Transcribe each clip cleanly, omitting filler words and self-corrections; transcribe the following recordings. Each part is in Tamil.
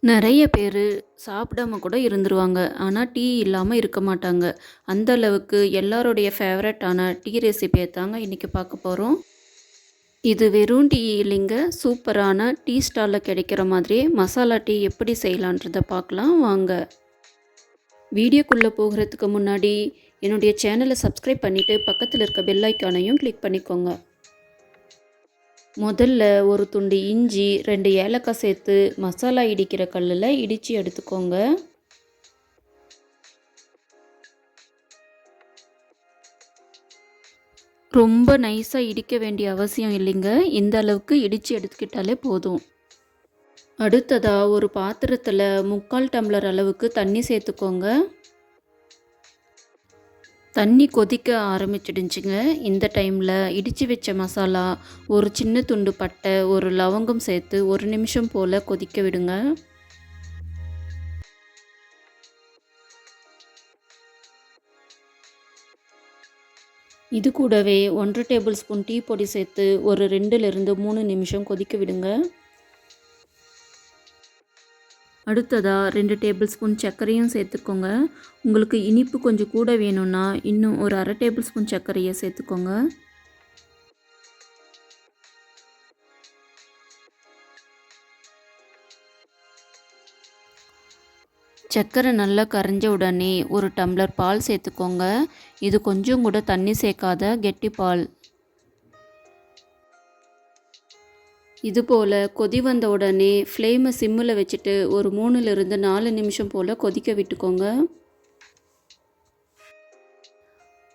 நெறைய பேரு சாப்பிடாம கூட இருந்துருவாங்க. ஆனா, டீ இல்லாம இருக்க மாட்டாங்க. அந்த அளவுக்கு எல்லாருடைய ஃபேவரட்டான டீ ரெசிபிய தாங்க இன்னைக்கு பார்க்க போறோம். இது வெறும் டீ இல்லைங்க. சூப்பரான டீ ஸ்டால்ல கிடைக்கிற மாதிரியே மசாலா டீ எப்படி செய்யலான்றத பார்க்கலாம் வாங்க. வீடியோக்குள்ள போகுறதுக்கு முன்னாடி என்னுடைய சேனல சப்ஸ்கிரைப் பண்ணிட்டு பக்கத்துல இருக்க பெல் ஐகானையும் கிளிக் பண்ணிக்கோங்க. முதல்ல ஒரு துண்டு இஞ்சி, 2 ஏலக்காய் சேர்த்து மசாலா இடிக்கிற கல்லுல இடித்து எடுத்துக்கோங்க. ரொம்ப நைஸாக இடிக்க வேண்டிய அவசியம் இல்லைங்க. இந்த அளவுக்கு இடித்து எடுத்துக்கிட்டாலே போதும். அடுத்ததாக ஒரு பாத்திரத்தில் 3/4 டம்ளர் அளவுக்கு தண்ணி சேர்த்துக்கோங்க. தண்ணி கொதிக்க ஆரம்பிச்சிடுச்சுங்க. இந்த டைமில் இடித்து வச்ச மசாலா, ஒரு சின்ன துண்டு பட்டை, ஒரு லவங்கம் சேர்த்து 1 நிமிஷம் போல் கொதிக்க விடுங்க. இது கூடவே 1 டேபிள் ஸ்பூன் டீ பொடி சேர்த்து ஒரு 2லிருந்து 3 நிமிஷம் கொதிக்க விடுங்க. அடுத்ததாக 2 டேபிள் ஸ்பூன் சர்க்கரையும் சேர்த்துக்கோங்க. உங்களுக்கு இனிப்பு கொஞ்சம் கூட வேணும்னா இன்னும் ஒரு 1/2 டேபிள் ஸ்பூன் சர்க்கரையை சேர்த்துக்கோங்க. சர்க்கரை நல்லா கரைஞ்ச உடனே ஒரு டம்ளர் பால் சேர்த்துக்கோங்க. இது கொஞ்சம் கூட தண்ணி சேர்க்காத கெட்டி பால். இதுபோல் கொதி வந்த உடனே ஃப்ளேமை சிம்மில் வச்சுட்டு ஒரு 3லிருந்து 4 நிமிஷம் போல் கொதிக்க விட்டுக்கோங்க.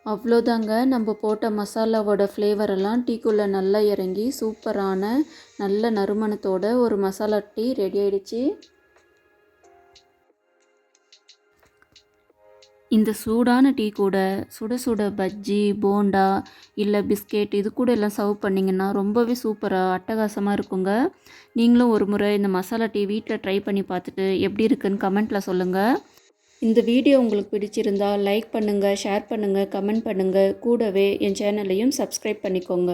அவ்வளோதாங்க, நம்ம போட்ட மசாலாவோட ஃப்ளேவரெல்லாம் டீக்குள்ளே நல்லா இறங்கி சூப்பரான நல்ல நறுமணத்தோட ஒரு மசாலா டீ ரெடி ஆயிடுச்சு. இந்த சூடான டீ கூட சுட சுட பஜ்ஜி, போண்டா இல்லை பிஸ்கெட் இது கூட எல்லாம் சர்வ் பண்ணிங்கன்னா ரொம்பவே சூப்பராக அட்டகாசமாக இருக்குங்க. நீங்களும் ஒரு முறை இந்த மசாலா டீ வீட்டில் ட்ரை பண்ணி பார்த்துட்டு எப்படி இருக்குன்னு கமெண்ட்டில் சொல்லுங்கள். இந்த வீடியோ உங்களுக்கு பிடிச்சிருந்தா லைக் பண்ணுங்கள், ஷேர் பண்ணுங்கள், கமெண்ட் பண்ணுங்கள். கூடவே என் சேனலையும் சப்ஸ்கிரைப் பண்ணிக்கோங்க.